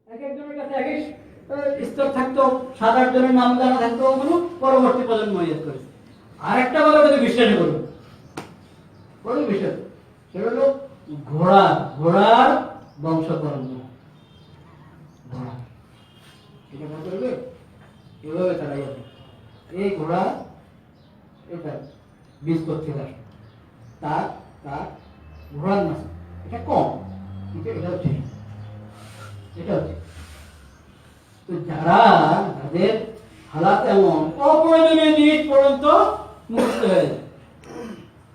এক একজনের কাছে এক এক স্তর থাকতো, 7-8 জনের নাম জানা থাকতো, ওগুলো পরবর্তী প্রজন্ম ইয়ে করেছে। আরেকটা কথা যদি বিশ্বাস করবো, বড় বিষয় সেটা হলো ঘোড়ার বংশ পরম্পরা। ঘোড়া এটা মনে করবে এভাবে তারা যাবে, এই ঘোড়া এটা বীজ করতে আসবে, তার ঘোড়ার নাচ এটা কম, কিন্তু এটা হচ্ছে তো যারা তাদের হালাত এমন অপ্রয়োজনীয় জিনিস পর্যন্ত মুক্ত হয়ে যায়,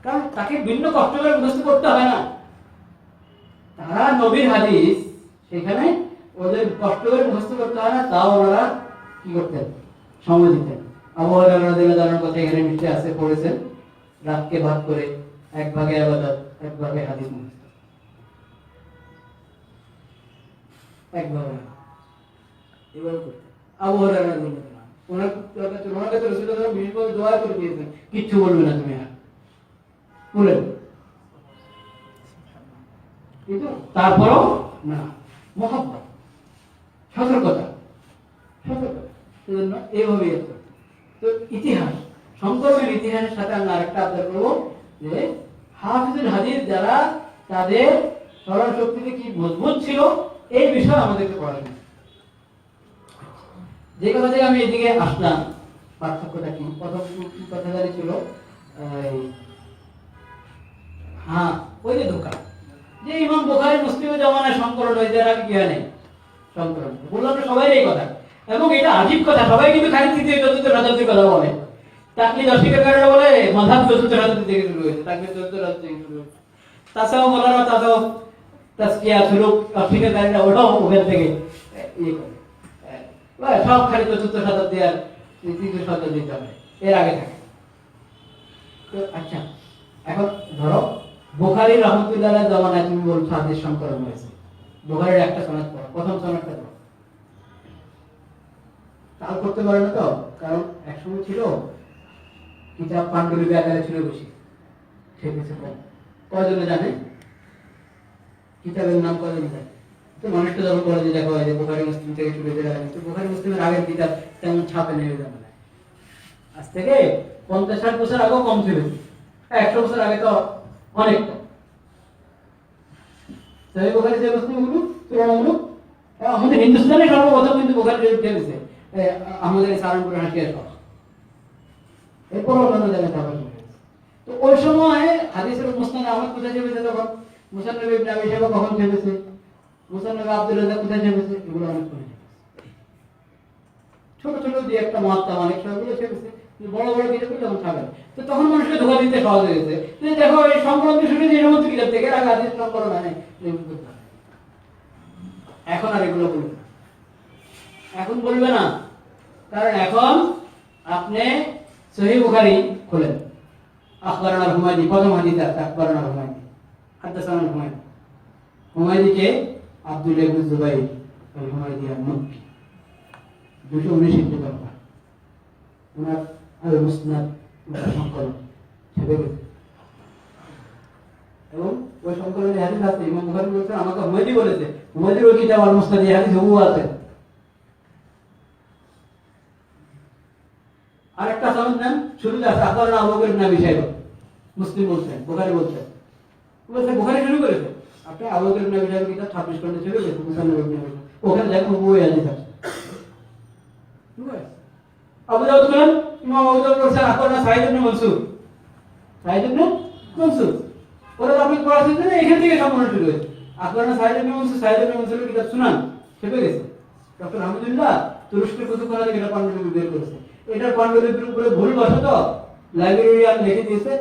কারণ তাকে ভিন্ন কষ্ট করে মুখস্থ করতে হয় না। তারা নবীর হাদিস সেখানে ওদের কষ্ট করে মুখস্থ করতে হয় না, তাও ওনারা কি করতেন, সময় দিতেন। আবু হুরায়রা রাদিয়াল্লাহু আনহুর কথা এখানে নিশ্চয় আছে, পড়েছেন, রাতকে ভাগ করে এক ভাগে ইবাদত, এক ভাগে হাদিস মুখস্থ, এক ভাগে এভাবে করতেন আবু হুরায়রা রাদিয়াল্লাহু আনহু। ওনার কাছে রাসূলুল্লাহ বিশেষভাবে দোয়া করে দিয়েছেন, কিচ্ছু বলবে না তুমি, আর বলেন। কিন্তু তারপরও না, মহব্বত, সতর্কতা, সেজন্য এইভাবে তো ইতিহাস, সংকলনের ইতিহাসের সাথে আমরা আরেকটা আবদার করবো যে হাফিজুল হাদিস যারা তাদের স্মরণ শক্তিতে কি মজবুত ছিল এই বিষয়ে আমাদেরকে পড়াশোনা। যে কথা থেকে আমি এদিকে আসলাম, পার্থক্যটা কি, প্রথম কথা জানি ছিল ওই যে ধোকা, যে ইমাম বুখারী মুসলিমের জামানায় সংকলন হয়েছে, এর আগে কি হয় নাই সংকলন, বললাম তো সবাই এই কথা। এবং এটা আজীব কথা, সবাই কিন্তু খালি তৃতীয় চতুর্থ শতাব্দীর কথা বলে, তাকলিদ অস্বীকারীরা বলে মাযহাব চতুর্থ শতাব্দী থেকে শুরু হয়েছে, তাকলিদ চতুর্থ শতাব্দী থেকে শুরু হয়েছে। তাছাড়াও বলারা তাছাড়াও তাসকিয়া সুলুক অস্বীকারীরা ওটাও ওখান থেকে ইয়ে করে, সব খালি চতুর্থ শতাব্দী আর তৃতীয় শতাব্দী চলে, এর আগে থাকে। তো আচ্ছা, এখন ধরো বুখারী রাহমাতুল্লাহ আলাইহির জামানায় তুমি বলছো হাদিস সংকলন হয়েছে, বুখারীর একটা সনদ পড়ো, প্রথম সনদটা পড়ো, তাও করতে পারে না তো, কারণ একসময় ছিল কিতাব পান্ডুলিপি আকারে ছিল বেশি, ঠিক আছে, কয়জনে জানে কিতাবের নাম, কয়জন জানে? তো মানুষটা যখন বলে যে দেখো যে বুখারী মুসলিম থেকে শুরু করে, তো বুখারী মুসলিমের আগের কিতাব তেমন ছাপে নেই জামানায়, আজ থেকে 50-60 বছর আগেও কম ছিল, 100 বছর আগে তো অনেক কম। তাই বুখারী যে মুসলিমগুলো তুলনামূলক আমাদের হিন্দুস্তানে সর্বপ্রথম কিন্তু বুখারী উঠে গেছে, আমাদের সারানপুর হাসিয়া সব, এরপর অন্যান্য জায়গায় ছাপা শুরু হয়েছে। তো ওই সময় হাদিসের মুসনাদ আহমদ কোথায় চেপেছে, তখন মুসান্নাফ ইবনে আবি শাইবা কখন চেপেছে, মুসান্নাফ আব্দুর রাজ্জাক কোথায় চেপেছে, এগুলো অনেক পরে ছোট ছোট যে একটা মহাত্মা অনেক সবগুলো চেপেছে, বড় বড় কিতাব তখন ছাপে। তো তখন মানুষকে ধোকা দিতে সহজ হয়ে গেছে, দেখো এই সংকলন শুনে যে সমস্ত কিতাব থেকে আগে হাদিস সংকলন হয় নাই, এখন আর এগুলো বলবে না, এখন বলবে না, কারণ এখন আপনি সহিহ বুখারী খুলেন, আখবারানা হুমায়দি, প্রথম হাদিস আছে আখবারানা হুমায়দি, হাদাসানা হুমায়দি, হুমায়দিকে আব্দুল্লাহ ইবনে জুবাইর আল হুমায়দি আল-মক্কি, 219 হিজরি, ওনার আল মুসনাদ সংকলন ছেপে গেছে, এবং ওই সংকলনে হাদিস আছে, ইমাম বুখারী বলেছেন আমাকে হুমায়দি বলেছে, হুমায়দির ওই কিতাব আল মুসনাদ এই হাদিস হুবহু আছে। আরেকটা সনদ নেন, শুরুতে আছে আখবারানা আবু বকর ইবনে আবি শাইবা, মুসলিম বলছেন, বুখারী বলছেন, বুখারী শুরু করেছে, আপনি আবু বকর ইবনে আবি শাইবা কিতাব 26 খন্ডে ছেপে গেছে, মুসান্নাফ ইবনে আবি শাইবা, ওখানে দেখো হুবহু এই হাদিস আছে। ঠিক আছে, আবু দাউদ বলেন, ইমাম আবু দাউদ বলেছেন আখবারানা সাঈদ ইবনে মনসুর, ওরা আপনি পড়াচ্ছেন যে এখান থেকে সম্পূর্ণ শুরু হয়েছে, আখবারানা সাঈদ ইবনে মনসুরের কিতাব সুনান ছেপে গেছে, ডক্টর আহমদুল্লাহ তুরস্কের কুতুবখানা থেকে এটা পান্ডুলিপি বের করেছে, এটার পান্ডুলিপির উপরে ভুল বশত লাইব্রেরিয়ান লিখে দিয়েছে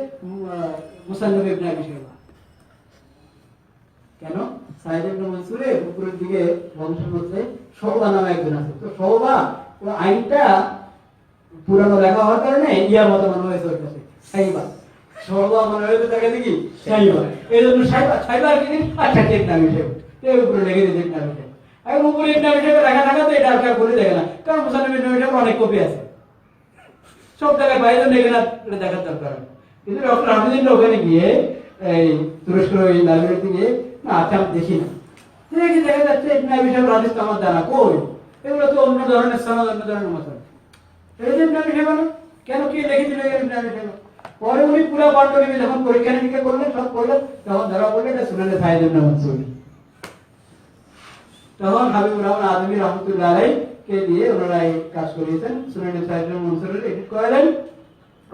মুসান্নাফ ইবনে আবি শাইবা। কেন? সাঈদ ইবনে মনসুরের উপরের দিকে বংশের মধ্যে শোবা নামে একজন আছে, তো শোবা ও আইনটা পুরানো লেখা হওয়ার কারণে ইয়ার মতো মনে হয়েছে ওর কাছে, সাইবা শোবা মনে হয়েছে তাকে দেখি সাইবা, এই জন্য সাইবা আর কি আচ্ছা ঠিক নাম হিসেবে এর উপরে লিখে দিয়েছে নাম হিসেবে, এখন উপরে নাম হিসেবে লেখা থাকা তো এটা আর কেউ বলে দেখে না, কারণ মুসান্নাফ ইবনে আবি শাইবা অনেক কপি আছে, সব জায়গায় বাইরে লেখে না, এটা দেখার দরকার। কিন্তু ডক্টর আহমদুল্লাহ ওখানে গিয়ে এই তুরস্কের ওই লাইব্রেরিতে গিয়ে না আচ্ছা আমি দেখি না, দেখি দেখা যাচ্ছে ইবনে আবি শাইবার হাদিস তো আমার জানা কই, এগুলো তো অন্য ধরনের সনদ, অন্য ধরনের মত। এই যে ইবনে আবি শাইবার কেন কি লিখে দিল ইবনে আবি শাইবার? পরে উনি পুরো পাণ্ডুলিপি যখন পরীক্ষা নিরীক্ষা করলেন, সব করলেন, তখন ধরা পড়লো এটা সুনানে সাঈদ ইবনে মানসুর। তখন হাবিবুর রহমান আজমি রহমতুল্লাহ আলাইহি কে দিয়ে ওনারা এই কাজ করিয়েছেন, সুনানে সাঈদ ইবনে মানসুরের এডিট করালেন,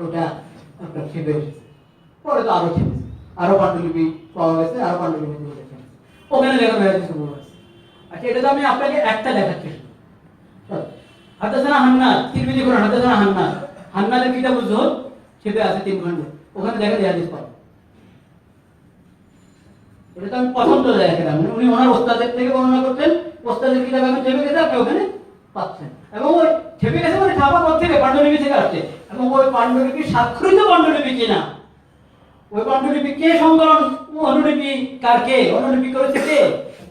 ওটা আপনার ছেপে এসেছে। পরে তো আরো ছেপেছে, আরো পাণ্ডুলিপি পাওয়া গেছে, আরো পাণ্ডুলিপি দিয়ে গেছে, ওখানে লেখা হয়েছে সবুজ আছে। আচ্ছা, এটা তো আমি আপনাকে একটা দেখাচ্ছি। হাদাসানা হান্নাদ, তিরমিজি কোরআন হাদাসানা হান্নাদ, হান্নাদের কিতাবুল যুহদ ছেপে আছে 3 খণ্ডে, ওখানে দেখা যায় হাদিস পাওয়া। এটা তো আমি প্রথম তো দেখালাম, উনি ওনার ওস্তাদের থেকে বর্ণনা করতেন, ওস্তাদের কিতাব এখন ছেপে গেছে, আপনি ওখানে পাচ্ছেন। এবং ওই ছেপে গেছে মানে ছাপা কোথা থেকে? পাণ্ডুলিপি থেকে আসছে। এবং ওই পাণ্ডুলিপি স্বাক্ষরিত পাণ্ডুলিপি কিনা, ওই পাণ্ডুলিপি কে সংকলন, অনুলিপি কার, কে অনুলিপি করেছে, কে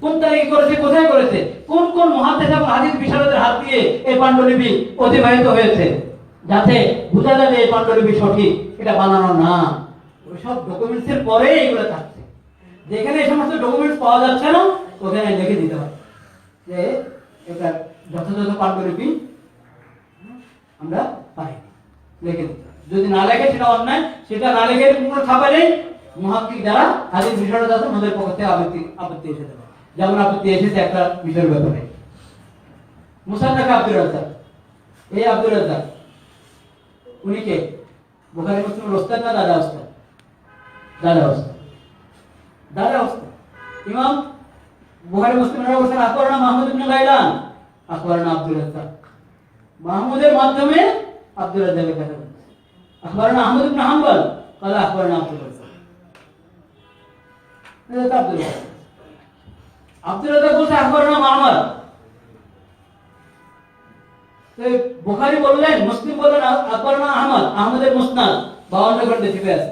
কোন তারিখে করেছে, কোথায় করেছে, কোন কোন মুহাদ্দিস এবং হাদিস বিশারদের হাত দিয়ে এই পাণ্ডুলিপি অতিবাহিত হয়েছে, যাতে বোঝা যাবে এই পাণ্ডুলিপি সঠিক, এটা বানানো না। ওই সব ডকুমেন্টস এর পরে এগুলো থাকছে। যেখানে এই সমস্ত ডকুমেন্টস পাওয়া যাচ্ছে না, ওখানে লিখে দিতে হবে যে এটা যথাযথ পাণ্ডুলিপি আমরা পাই, লিখে দিতে হবে। যদি না লেখে সেটা অন্যায়, সেটা না লেখে কোনো ছাপা নেই, মুহাক্কিক যারা হাদিস বিশারদ আছে ওদের পক্ষ থেকে আপত্তি এসে যাবে। যেমন আপত্তি এসেছে একটা বিষয়ের ব্যাপারে, মুসান্নাফ আব্দুর রাজ্জাক। এই আব্দুর রাজ্জাক উনি কে? বুখারী মুসলিমের ওস্তাদ না দাদা ওস্তাদ? দাদা ওস্তাদ, দাদা ওস্তাদ। ইমাম বুখারী মুসলিমের ওস্তাদ আখবারনা মাহমুদ ইবনে গাইলান, আখবারনা আব্দুর রাজ্জাক। মাহমুদের মাধ্যমে আব্দুর রাজ্জাকের কথা বলছে। আখবারনা আহমদ ইবনে হাম্বল, قال আখবারনা আব্দুর রাজ্জাক। এটা আব্দুর রাজ্জাক। আব্দুর রাজ্জাক বলছে আখবারনা মামার। বুখারী বললেন, মুসলিম বললেন আখবারনা আহমদ, আহমদের মুসনাদ 52 খণ্ডে ছিপে আছে।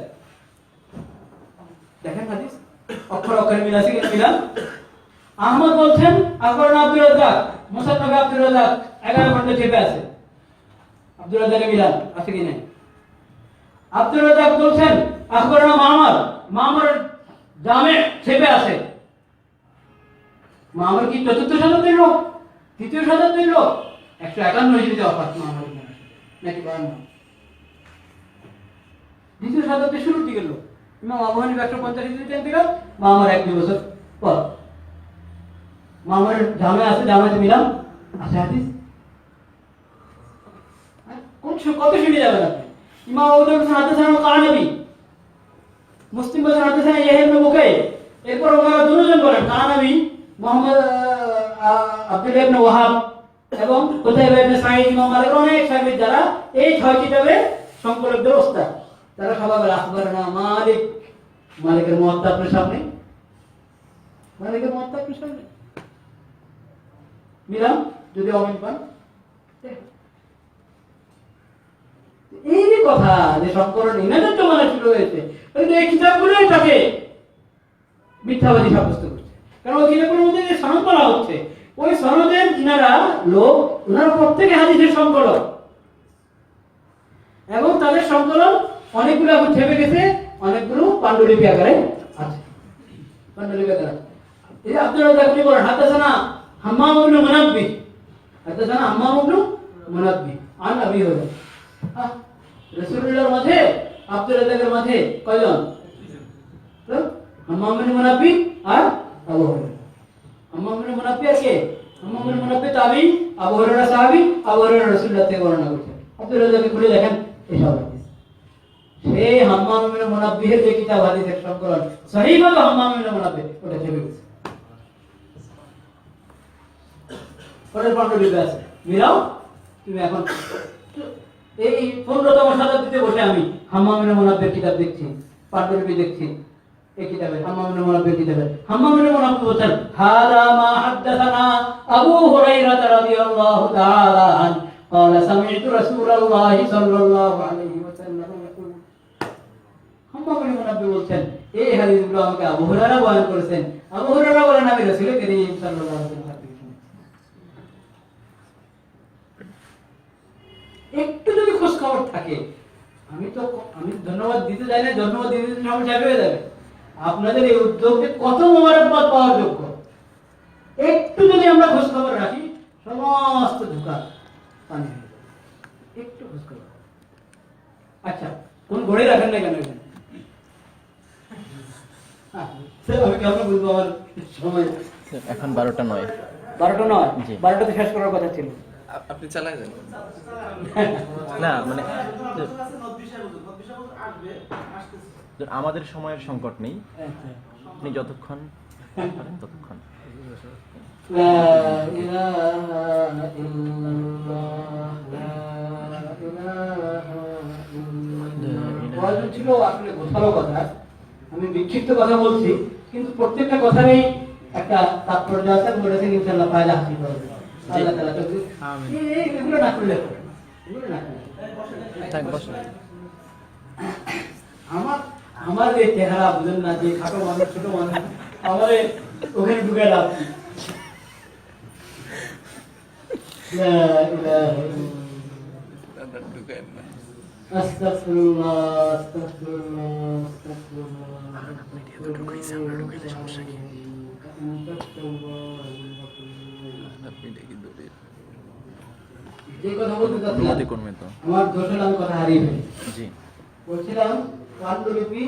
দেখেন হাদিস অক্ষর অক্ষরে মিল আছে কিনা? মিলান। আহমদ বলছেন আখবারনা আব্দুর রাজ্জাক, মুসান্নাফ আব্দুর রাজ্জাক 11 খণ্ডে ছিপে আছে। আব্দুর রাজ্জাকের মিলান আছে কি না? আব্দুর রাজ্জাক বলছেন আখবারনা মামার, মামার জামে ছিপে আছে। মামার কি চতুর্থ শতাব্দীর লোক, তৃতীয় শতাব্দীর লোক? 151 হিজরিতে ওফাত মামার, নাকি 52? দ্বিতীয় শতাব্দীর শুরুর দিকের লোক। ইমাম আবু হানিফা 150 হিজরিতে ইন্তেকাল, মামার 1-2 বছর পর। মামার জামে আছে, জামাতে মিলাম আছে হাদিস। কোন কত শুনে যাবেন আপনি? ইমাম আবু দাউদ হাদাসানা কানাবী, মুসলিম বলেন হাদাসানা ইয়াহইয়া ইবনে বুকাইর। এরপর ওনারা দুজন বলেন কানাবী, মুহাম্মদ আব্দুল্লাহ ইবনে ওয়াহাব এবং কুতাইবা ইবনে সাঈদ, ইমাম মালিক, অনেক সাহাবী যারা এই 6 কিতাবের সংকলকদের ওস্তাদ, তারা সবাই বলে আখবারনা মালিক। মালিকের মুয়াত্তা আপনার সামনে, মালিকের মুয়াত্তা আপনার সামনে মিলাম, যদি অমিল পান। এই যে কথা যে সংকলন ইংরেজির জমানায় শুরু হয়েছে, কিন্তু এই কিতাবগুলোই তাকে মিথ্যাবাদী সাব্যস্ত করছে। কারণ ওই কিতাবগুলোর মধ্যে যে সনদ বলা হচ্ছে, ওই সনদের যারা লোক, ওনারা প্রত্যেকে হাদিসের সংকলন, এবং তাদের সংকলন অনেকগুলো এখন ছেপে গেছে, অনেকগুলো পাণ্ডুলিপি আকারে আছে। পাণ্ডুলিপি আকারে এই আব্দুর রাজ্জাক কি বলেন হাদাসানা হাম্মাম ইবনে মুনাব্বিহ, হাদাসানা হাম্মাম ইবনে মুনাব্বিহ আন আবি হুরায়রা। রাসূলুল্লাহর মাঝে আব্দুর রাজ্জাকের মাঝে কয়জন? তো হাম্মাম ইবনে মুনাব্বিহ আর আবু হুরায়রা। হাম্মাম ইবনে মুনাব্বিহ কে? হাম্মাম ইবনে মুনাব্বিহ তাবিঈ, আবু হুরায়রা সাহাবী, আবু হুরায়রা রাসূলুল্লাহ থেকে বর্ণনা করেছেন। আব্দুর রাজ্জাক খুলে দেখেন এসব হাদিস। সেই হাম্মাম ইবনে মুনাব্বিহের যে কিতাব হাদিসের সংকলন সহিহ হলো হাম্মাম ইবনে মুনাব্বিহ, ওটা ছেপে গেছে। পরের পাণ্ডুলিপি আছে, মিলাও তুমি। এখন এই 15তম শতাব্দীতে বসে আমি হাম্মাম ইবনে মুনাব্বিহের কিতাব দেখছি, পাণ্ডুলিপি দেখছি। এই কিতাবে হাম্মাম ইবনে মুনাব্বিহের কিতাবে হাম্মাম ইবনে মুনাব্বিহ বলেন হাদা মা হাদাসানা আবু হুরায়রা রাদিয়াল্লাহু তাআলা আন قال سمعت رسول الله صلى الله عليه وسلم يقول। হাম্মাম ইবনে মুনাব্বিহ বলছেন এই হাদিসগুলো আমাকে আবু হুরায়রা বয়ান করেছেন। আবু হুরায়রা বলেন আমি রাসূল করিম সাল্লাল্লাহু আলাইহি ওয়াসাল্লাম থেকে শুনেছি। একটু যদি খোঁজ খবর থাকে, আমি ধন্যবাদ দিতে চাই না, ধন্যবাদ দিতে সময় শেষ হয়ে যাবে। আপনাদের এই উদ্যোগকে কত মোবারকবাদ পাওয়ার যোগ্য। একটু যদি আমরা খোঁজ খবর রাখি সমস্ত ধোঁকা পানি হয়ে যাবে। একটু খোঁজ খবর। আচ্ছা, কোন ঘড়ি রাখেন না কেন এখানে? আমি কেমন বুঝবো আমার সময়? এখন 12টা 9। 12টা নয়? জি। 12টাতে শেষ করার কথা ছিল। আপনি চালায় যান। না মানে আমাদের সময়ের সংকট নেই, আপনি যতক্ষণ পারেন ততক্ষণ। লা ইলাহা ইল্লাল্লাহ, লা ইলাহা ইল্লাল্লাহ। প্রয়োজন ছিল আসলে গোছালো কথা, আমি বিক্ষিপ্ত কথা বলছি, কিন্তু প্রত্যেকটা কথারই একটা তাৎপর্য আছে এবং ওটা থেকে ইনশাআল্লাহ ফায়দা হাসিল হবে। আল্লাহ তাআলা তো এগুলো না করলে হবে। এগুলো না করলে থাক বসুন। আমার এই চেহারা বুঝেন না, যে খাটো মানুষ ছোট মানুষ, আমারে ওখানে ঢুকে লাভ কি? লা ইলাহা ইল্লাল্লাহ। ঢুকেন না। আস্তাগফিরুল্লাহ, আস্তাগফিরুল্লাহ, আস্তাগফিরুল্লাহ। আপনি দেখি দৌড়ে যে কথা বলতে চাচ্ছিলাম, অনুমতি করবেন তো? আমার দোষ হলে আমি কথা হারিয়ে ফেলি। জি। বলছিলাম পাণ্ডুলিপি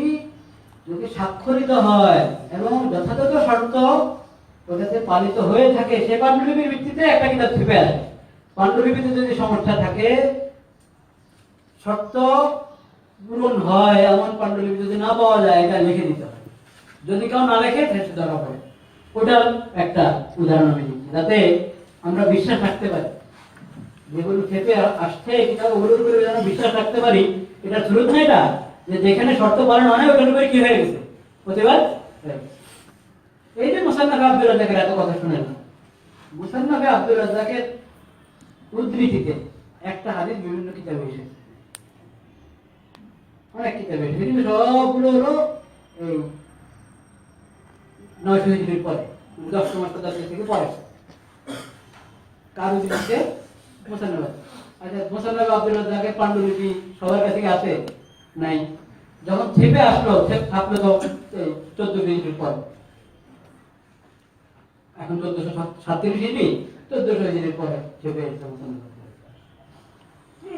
যদি স্বাক্ষরিত হয় এবং যথাযথ শর্ত ওটাতে পালিত হয়ে থাকে, সে পাণ্ডুলিপির ভিত্তিতে একটা কিতাব ছুপে আসে। পাণ্ডুলিপিতে যদি সমস্যা থাকে, শর্ত পূরণ হয় এমন পাণ্ডুলিপি যদি না পাওয়া যায়, এটা লিখে দিতে হয়। যদি কেউ না লেখে সেটা ধরা পড়ে। ওটার একটা উদাহরণ আমি দিচ্ছি, যাতে আমরা বিশ্বাস রাখতে পারি। যেগুলো খেপে আসছে কিতাব, ওগুলোর উপরে যেন বিশ্বাস রাখতে পারি। এটা সুরত না, এটা যে যেখানে শর্ত পালন হয় না ওখানে উপরে কি হয়ে গেছে, প্রতিবাদ হয়ে গেছে। এই যে মুসান্নাফ আব্দুর রাজ্জাকের এত কথা শুনেন, মুসান্নাফ আব্দুর রাজ্জাকের উদ্ধৃতিতে একটা হাদিস বিভিন্ন কিতাবে এসেছে, অনেক কিতাবে এসেছে, কিন্তু সবগুলো হলো এই 900 হিজরির পরে, 10ম শতাব্দী থেকে পরে। কার উদ্ধৃতিতে? মুসান্নাফ। আচ্ছা, মুসান্নাফ আব্দুর রাজ্জাকের পাণ্ডুলিপি সবার কাছে কি আছে? নাই। যখন ছেপে আসলো, থাকলো তো 14 হিজরির পরে। এখন 1437 হিজরি, 1400 হিজরির পরে ছেপে এসেছে মুসান্নাফ।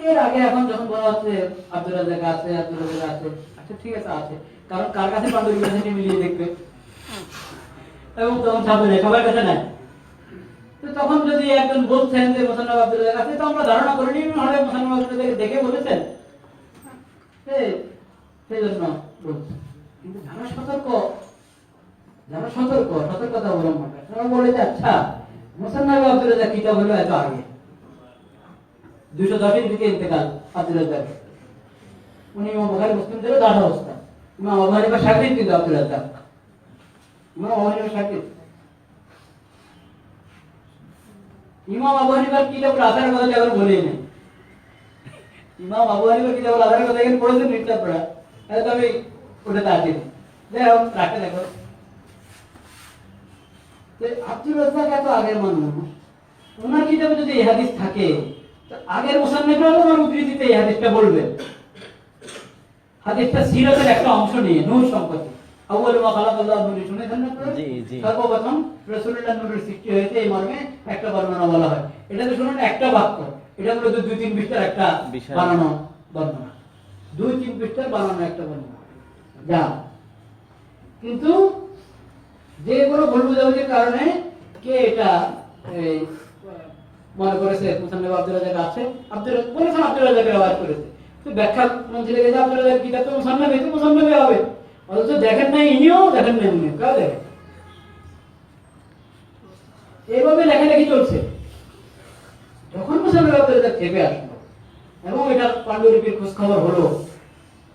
এর আগে এখন যখন বলা হচ্ছে আব্দুর রাজ্জাক আছে, আব্দুর রাজ্জাক আছে, আচ্ছা ঠিক আছে আছে, কারণ কার কাছে পাণ্ডুলিপি আছে সেটা মিলিয়ে দেখবে, এবং তখন ছাপে নেই, সবার কাছে নাই। তো তখন যদি একজন বলছেন যে মুসান্নাফ আব্দুর রাজ্জাক আছে, তো আমরা ধারণা করে নিই হলে মুসান্নাফ আব্দুর রাজ্জাক দেখে বলেছেন, সেই জন্য বলছি। কিন্তু যারা সতর্কতা অবলম্বন করে, তারা বলে যে আচ্ছা মুসান্নাফ আব্দুর রাজ্জাক কিতাব হলো এত আগে, 210 হিজরিতে ইন্তেকাল আব্দুর রাজ্জাক। উনি ইমাম বুখারী মুসলিমদের দাস অবস্থা, ইমাম আবু হানিফার শাগির্দ কিন্তু আব্দুর রাজ্জাক, ইমাম আবু হানিফার শাগির্দ। ইমাম আবু হানিফার কিতাবুল আসারের কথা এবার বলেই নেই। ইমাম আবু হানিফার কিতাবুল আসারের কথা এখানে পড়েছেন নিশ্চয় পড়া, তাহলে তো আমি ওটাতে আসি। যাই হোক, রাখে দেখো যে আব্দুর রাজ্জাক এত আগের মানুষ, ওনার কিতাবে যদি এই হাদিস থাকে, তো আগের মুসান্নিফরা ওনার উদ্ধৃতিতে এই হাদিসটা বলবে। হাদিসটা সিরাতের একটা অংশ নিয়ে, নূর সম্পর্কে। আউয়ালু মা খালাকাল্লাহু নূর, শুনেছেন না আপনারা? জি জি। সর্বপ্রথম রাসূলুল্লাহ নূরের সৃষ্টি হয়েছে, এই মর্মে একটা বর্ণনা বলা হয়। এটা তো শুনুন একটা বাক্য, এটা মূলত 2-3 পৃষ্ঠার একটা বানানো বর্ণনা, 2-3 পৃষ্ঠার বানানো একটা বর্ণনা। যা কিন্তু যে কোনো ভুল বোঝাবুঝির কারণে কে এটা এই মনে করেছে মুসান্নাফ আব্দুর রাজ্জাক আছে, বলেছেন আব্দুর রাজ্জাক আবার করেছে, তো ব্যাখ্যা মঞ্জিলে গেছে আব্দুর রাজ্জাক কিতাব তো মুসান্নাফ, এই তো মুসান্নাফই হবে। অথচ দেখেন নাই ইনিও, দেখেন নাই উনিও, কেউ দেখেন। এইভাবে লেখালেখি চলছে। যখন মুসান্নাফ আব্দুর রাজ্জাক চেপে আসলো এবং এটার পাণ্ডুলিপির খোঁজ খবর হলো,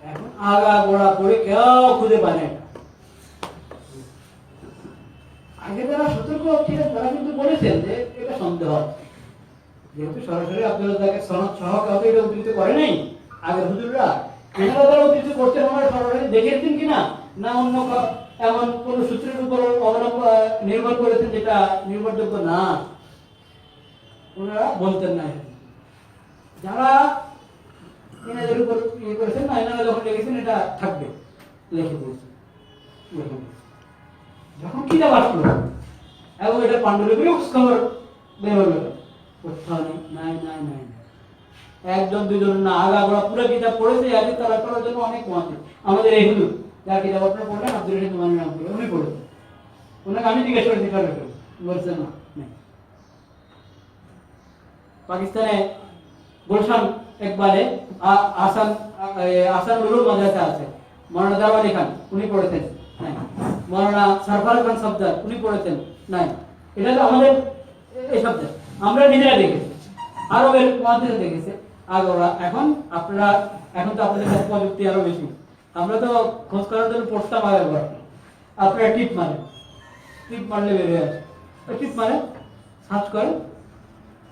এখন আগা গোড়া করে কেউ খুঁজে পায় না। আগে যারা সতর্ক ছিলেন তারা কিন্তু বলেছেন যে এটা সন্দেহ আছে, যেহেতু সরাসরি আব্দুর রাজ্জাকের সনদ সহ কাউকে এটা উদ্ধৃত করে নাই আগের হুজুররা, এনারা যারা উদ্ধৃত করছেন ওনারা সরাসরি দেখেছেন কিনা, না অন্য এমন কোন সূত্রের উপর নির্ভর করেছেন যেটা নির্ভরযোগ্য না, ওনারা বলতেন না। যারা এনাদের উপর ইয়ে করেছেন না, এনারা যখন লিখেছেন এটা থাকবে, লিখে দিয়েছেন। যখন কিতাব আসলো, এবং এটা পাণ্ডুলিপির খবর বের হলো, কোথাও নেই, নাই নাই নাই নাই। একজন দুজন না, আগাগোড়া পুরো কিতাব পড়েছে, আজকে তারা করার জন্য অনেক মহাত্ম। আমাদের এই হুজুর যার কিতাব আপনারা পড়লেন, আব্দুল রহিম মানের নাম করে, উনি পড়েছে। ওনাকে আমি জিজ্ঞেস করেছি কারণ বলছেন না নেই। পাকিস্তানে গুলশান একবারে আসান উলুম মাদ্রাসা আছে, মৌলানা দারওয়ানি খান উনি পড়েছেন নাই, মৌলানা সরফরাজ খান সফদার উনি পড়েছেন নাই। এটা তো আমাদের এই শব্দ আমরা নিজেরা দেখেছি, আরবের মাদ্রাসা দেখেছে আগোরা। এখন আপনারা, এখন তো আপনাদের কাছে প্রযুক্তি আরো বেশি, আমরা তো খোঁজ করার জন্য পড়তাম আগে একবার, আপনারা টিপ মারেন, টিপ মারলে বেরিয়ে আসে, টিপ মারেন, সার্চ করেন,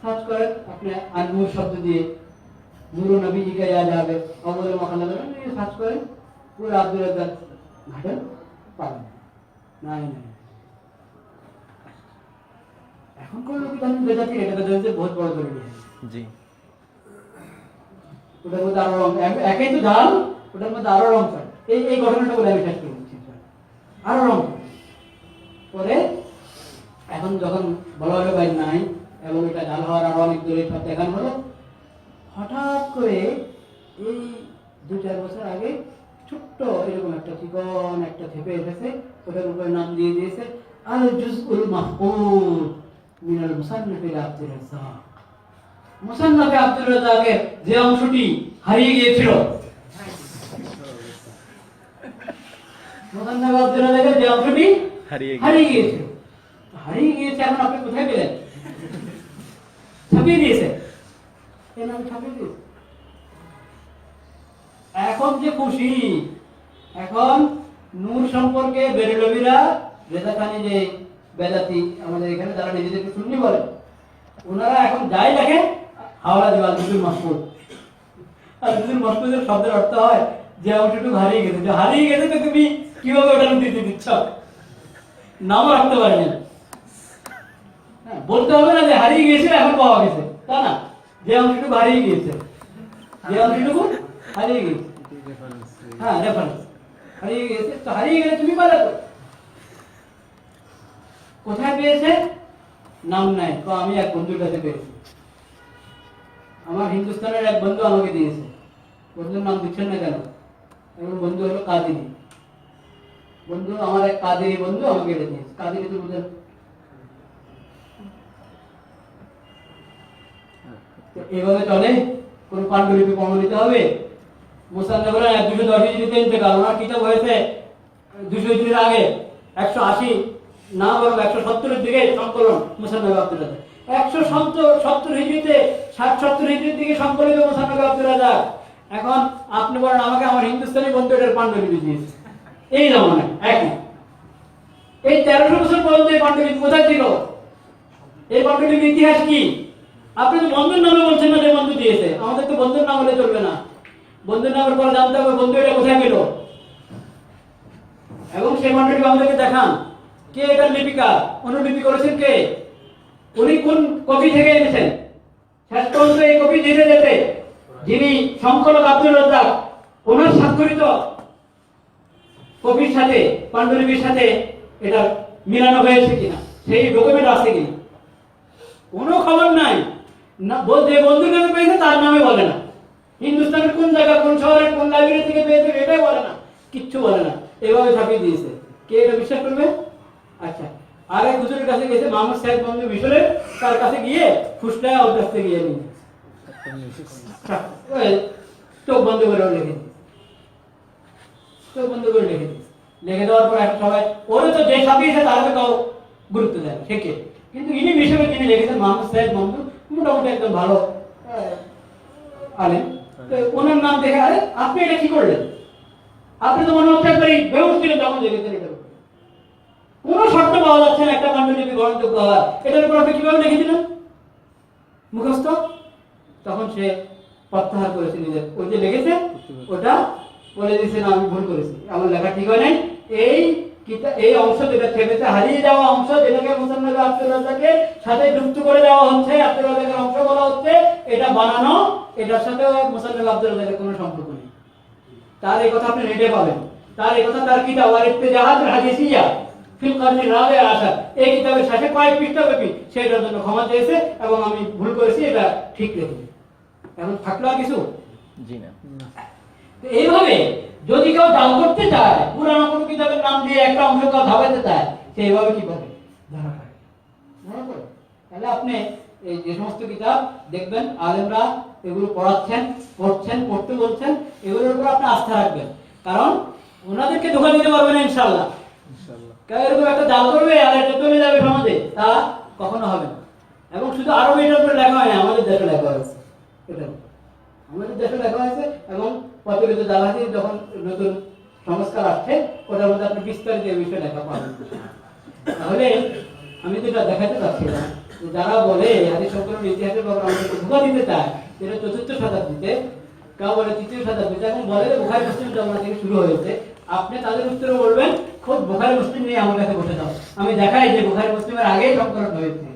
সার্চ করেন আপনি আনমুর শব্দ দিয়ে নূর নবী জি কা ইয়াদ আবে আমাদের মাখানা করেন, সার্চ করেন পুরো আব্দুল রাজ্জাক ঘাটেন পাবেন। নাই নাই এখন কোন লোক জানেন বেদাতি, এটা তো জানতে বহুত বড় জরুরি। জি। ওটার মধ্যে আরো রং, একই তো জাল, ওটার মধ্যে আরো রং চাই। এই ঘটনাটা বলে আমি শেষ করে দিচ্ছি। আরো রং পরে এখন যখন বলা হলো ভাই নাই এবং এটা জাল হওয়ার আরো অনেক দূরে সব দেখানো হলো, হঠাৎ করে এই 2-4 বছর আগে ছোট্ট এরকম একটা চিকন একটা থেপে এসেছে, ওটার উপরে নাম দিয়ে দিয়েছে আল জুজউল মাহফুজ মিনাল মুসান্নাফ আব্দুর রাজ্জাক। মুসান্নাফে আব্দুর রাজ্জাকের যে অংশটি হারিয়ে গিয়েছিল, মুসান্নাফে আব্দুর রাজ্জাকের যে অংশটি হারিয়ে গিয়েছিল, হারিয়ে গিয়েছে, এখন আপনি কোথায় পেলেন? ছাপিয়ে দিয়েছে, এই নাম ছাপিয়ে দিয়েছে। এখন যে খুশি, এখন নূর সম্পর্কে বেরেলবিরা, রেজা খানি যে বেদাতি আমাদের এখানে যারা নিজেদেরকে সুন্নি বলে, ওনারা এখন যাই লেখে হাওড়া দেওয়াল দুজুর মাহফুজ। আর দুজুর মাহফুজের শব্দের অর্থ হয় যে অংশটুকু হারিয়ে গেছে, যে হারিয়ে গেছে তো তুমি কিভাবে ওটা দিতে দিচ্ছ, নামও রাখতে পারেনি। বলতে হবে না যে হারিয়ে গিয়েছে এখন পাওয়া গেছে, তা না, যে অংশটুকু হারিয়ে গিয়েছে, যে অংশটুকু হারিয়ে গিয়েছে, হ্যাঁ রেফারেন্স হারিয়ে গেছে, তো হারিয়ে গেলে তুমি পারো কোথায় পেয়েছে? নাম নাই, তো আমি এক বন্ধুর কাছে পেয়েছি, আমার হিন্দুস্তানের এক বন্ধু আমাকে দিয়েছে। বন্ধুর নাম দিচ্ছেন না কেন? এবং বন্ধু হলো কাদিনী বন্ধু, আমার এক কাদিনী বন্ধু আমাকে এটা দিয়েছে। কাদিনী তো বুঝেন, এভাবে চলে কোন পাণ্ডুলিপি প্রমাণিত হবে? মুসান্নাফ 210 হিজরিতে ইন্তেকাল, ওনার কিতাব হয়েছে 200 হিজরির আগে, 180 না বরং 170 এর দিকে সংকলন মুসান্নাফ আব্দুর রাজ্জাক। 170 হিজরিতে 60-70 হিজরির দিকে সংকলিত মুসান্নাফ আব্দুর রাজ্জাক। এখন আপনি বলেন আমাকে আমার হিন্দুস্তানি বন্ধু এটার পাণ্ডুলিপি দিয়েছে, এই জমানায় এখন এই 1300 বছর পর্যন্ত এই পাণ্ডুলিপি কোথায় ছিল? এই পাণ্ডুলিপির ইতিহাস কি? আপনি তো বন্ধুর নামে বলছেন না যে বন্ধু দিয়েছে, আমাদের তো বন্ধুর নাম হলে চলবে না, বন্ধুর নামের পর জানতে হবে বন্ধু এটা কোথায় পেল, এবং সেই পাণ্ডুলিপি আমাদেরকে দেখান কে এটার লিপিকা, অনুলিপি করেছেন কে, উনি কোন কবি থেকে এনেছেন। শেষ পর্যন্ত এই কবি জেনে যেতে যিনি সংকলক আব্দুর রাজ্জাক, ওনার স্বাক্ষরিত কবির সাথে পাণ্ডুলিপির সাথে এটা মিলানো হয়েছে কিনা, সেই ডকুমেন্ট আছে কিনা, কোনো খবর নাই। না বলতে বন্ধুর নামে পেয়েছে তার নামে বলে না, হিন্দুস্তানের কোন জায়গা কোন শহরের কোন লাইব্রেরি থেকে পেয়েছে এটাই বলে না, কিচ্ছু বলে না, এভাবে ছাপিয়ে দিয়েছে। কে এটা বিশ্বাস করবে? আচ্ছা, আরেক হুজুরের কাছে গেছে মোহাম্মদ সাহেব বন্ধু মিশরের, তার কাছে গিয়ে খুশলা ওর কাছ থেকে গিয়ে নিয়ে চোখ বন্ধ করে লিখে দিয়েছে, চোখ বন্ধ করে লিখে দিয়েছে। লিখে দেওয়ার পর এখন সবাই ওরে তো যে ছাপিয়েছে তাহলে তাও গুরুত্ব দেয় শেখে, কিন্তু ইনি মিশরের যিনি লিখেছেন মোহাম্মদ সাহেব বন্ধু, মোটামুটি একদম ভালো আলেম, ওনার নাম দেখে আরে আপনি এটা কি করলেন? আপনি তো মনে হচ্ছে একবারই বেহুশ ছিলেন যখন লিখেছেন। এটা কোনো শর্ত পাওয়া যাচ্ছে না একটা পাণ্ডুলিপি গ্রহণযোগ্য হওয়ার, এটার উপর আপনি কিভাবে লিখে দিলেন মুখস্থ? তখন সে প্রত্যাহার করেছে নিজের, ওই যে লিখেছে ওটা বলে দিয়েছে না আমি ভুল করেছি, আমার লেখা ঠিক হয় নাই। এই অংশ যেটা থেকেছে হারিয়ে যাওয়া অংশ, যেটাকে মুসান্নাফ আব্দুর রাজ্জাকের সাথে যুক্ত করে দেওয়া হচ্ছে, আব্দুর রাজ্জাকের অংশ বলা হচ্ছে, এটা বানানো, এটার সাথে মুসান্নাফ আব্দুর রাজ্জাকের কোনো সম্পর্ক নেই। তার এই কথা আপনি নেটে পাবেন, তার এই কথা তার কিতাব আর ইত্তেজাহাদ হাদিসিয়া ফিল কারনি রাবে আসার এই কিতাবের শেষে কয়েক পৃষ্ঠা ব্যাপী সেটার জন্য ক্ষমা চেয়েছে এবং আমি ভুল করেছি এটা ঠিক রেখেছি। এখন থাকলো আর কিছু? জি না। তো এইভাবে যদি কেউ জাল করতে চায়, পুরানো কোনো কিতাবের নাম দিয়ে একটা অংশ কেউ ধাবাইতে চায়, সে এইভাবে কি করে ধরা খায়। মনে করো তাহলে আপনি এই যে সমস্ত কিতাব দেখবেন আলেমরা এগুলো পড়াচ্ছেন, পড়তে বলছেন, এগুলোর উপর আপনি আস্থা রাখবেন, কারণ ওনাদেরকে ধোঁকা দিতে পারবেন না ইনশাআল্লাহ। কেউ এরকম একটা জাল করবে আর এটা চলে যাবে সমাজে, তা কখনো হবে না। এবং শুধু আরো এটার উপরে লেখা হয় না, আমাদের দেশে লেখা হয়েছে, এটা আমাদের দেশে লেখা হয়েছে। এবং প্রচলিত জালহাদি যখন নতুন সংস্কার আসছে ওটার মধ্যে আপনি বিস্তারিত এই বিষয়ে লেখা পাবেন। তাহলে আমি যেটা দেখাতে চাচ্ছিলাম, যারা বলে হাদিস সংকলন ইতিহাসের ব্যাপারে আমাদেরকে ধোঁকা দিতে চায়, যেটা ৪র্থ শতাব্দীতে, কেউ বলে ৩য় শতাব্দীতে, এবং বলে বুখারী মুসলিম জমা থেকে শুরু হয়েছে, আপনি তাদের উত্তরে বলবেন খুব বুখারী মুসলিম নিয়ে আমার কাছে বসে যাও, আমি দেখাই যে বুখারী মুসলিমের আগে সংকলন হয়েছে,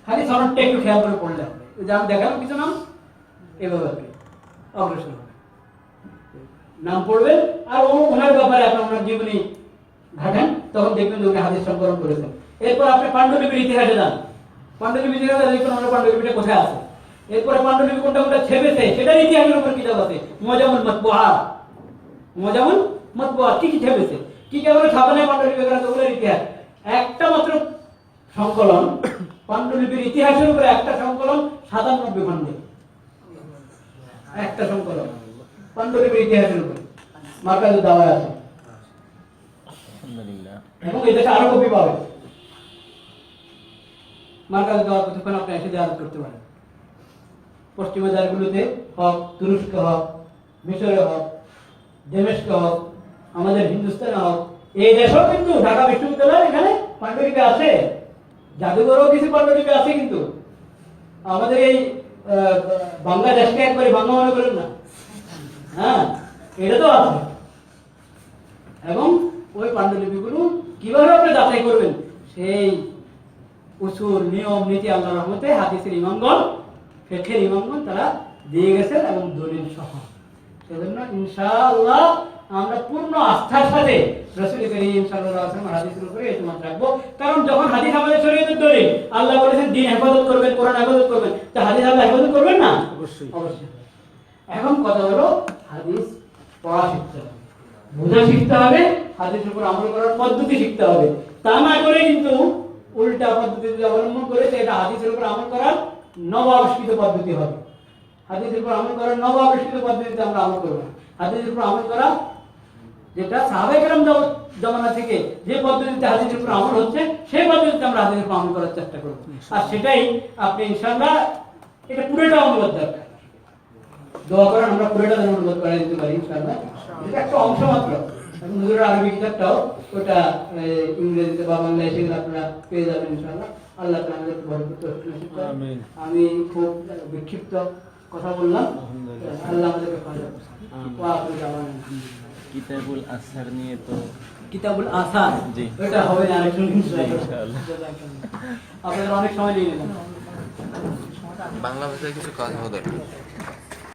খালি সনদটা একটু খেয়াল করে পড়লে হবে। যে আমি দেখালাম কিছু নাম, এভাবে অগ্রসর হবে, নাম পড়বেন আর ওনার ব্যাপারে আপনি ওনার জীবনী ঘাটেন, তখন দেখবেন যে উনি হাদিস সংকলন করেছেন। এরপর আপনি পাণ্ডুলিপির ইতিহাসে যান, পাণ্ডুলিপির ইতিহাসে দেখবেন ওনার পাণ্ডুলিপিটা কোথায় আছে। এরপরে পাণ্ডুলিপি কোনটা কোনটা ছেপেছে সেটার ইতিহাসের উপর কিতাব আছে, মুআজামুল মাতবুআত, মুআজামুল মাতবুআত কি কি ছেপেছে, কি কি আমরা ছাপানো পাণ্ডুলিপি গ্রন্থ ওগুলোর ইতিহাস। একটা মাত্র সংকলন পাণ্ডুলিপির ইতিহাসের উপরে, একটা সংকলন ৯৭ খণ্ডে, একটা সংকলন পাণ্ডুলিপির ইতিহাসের উপরে মার্কাজে দেওয়া আছে। আলহামদুলিল্লাহ। এবং এটাকে আরো কপি পাবেন, মার্কাজে দেওয়ার কতক্ষণ আপনি এসে দেওয়া করতে পারেন। পশ্চিমা জায়গাগুলোতে হোক, তুরস্কে হোক, মিশরে হোক, দেমেস্কে হোক, আমাদের হিন্দুস্তানে হোক, এই দেশেও কিন্তু ঢাকা বিশ্ববিদ্যালয় এখানে পাণ্ডুলিপি আছে, জাদুঘরেও কিছু পাণ্ডুলিপি আছে। কিন্তু আমাদের এই বাংলাদেশকে একবারে বাংলা মনে করেন না, হ্যাঁ এটা তো আছে। এবং ওই পাণ্ডুলিপিগুলো কিভাবে আপনি যাচাই করবেন, সেই উসুল নিয়ম নীতি আল্লাহর রহমতে হাদিসের ইমামগণ, ফিকহের ইমামগণ তারা দিয়ে গেছেন এবং দলিল সহ। সেজন্য ইনশাআল্লাহ আমরা পূর্ণ আস্থার সাথে রাসূল করিম সাল্লাল্লাহু আলাইহি ওয়াসাল্লাম হাদিসের উপরে ইতিমাদ রাখবো। কারণ যখন হাদিস আমাদের শরীয়তের দলিল, আল্লাহ বলেছেন দ্বীন হেফাজত করবেন, কোরআন হেফাজত করবেন, তা হাদিস আল্লাহ হেফাজত করবেন না? অবশ্যই অবশ্যই। এখন কথা হলো হাদিস পড়া শিখতে হবে, বোঝা শিখতে হবে, হাদিসের উপর আমল করার পদ্ধতি শিখতে হবে। তা না করে কিন্তু উল্টা পদ্ধতি অবলম্বন করে এটা হাদিসের উপর আমল করার নব আবিষ্কৃত পদ্ধতি হবে। হাদিসের উপর আমল করার নব আবিষ্কৃত পদ্ধতিতে আমরা আমল করব না। হাদিসের উপর আমল করা যেটা সাহাবায়ে কেরাম জামানা থেকে যে পদ্ধতিতে হাদিসের উপর আমল হচ্ছে, সেই পদ্ধতিতে আমরা হাদিসের উপর আমল করার চেষ্টা করব। আর সেটাই আপনি ইনশাআল্লাহ এটা পুরোটা অনুবাদ দরকার। দোয়া করেন আমরা পুরোটা অনুবাদ করে দিতে পারি ইনশাআল্লাহ। এটা একটা অংশ মাত্র। এখন হুজুরের আরবি কিতাবটাও ওটা ইংরেজিতে বা বাংলায় সেগুলো আপনারা পেয়ে যাবেন ইনশাআল্লাহ। আল্লাহ তাআলা আমাদেরকে বরকত নসিব করেন। আমিন। আমি খুব বিক্ষিপ্ত কথা বললাম, আল্লাহ আমাদেরকে ফায়দা করুন। ওয়া আখিরু দাওয়ানা কিতাবুল আসার নিয়ে তো কিতাবুল আসার, জি এটা হবে না আরেকজন ইনশাআল্লাহ। আপনাদের অনেক সময় নিয়ে নিলাম। বাংলা ভাষায় কিছু কথা দরকার।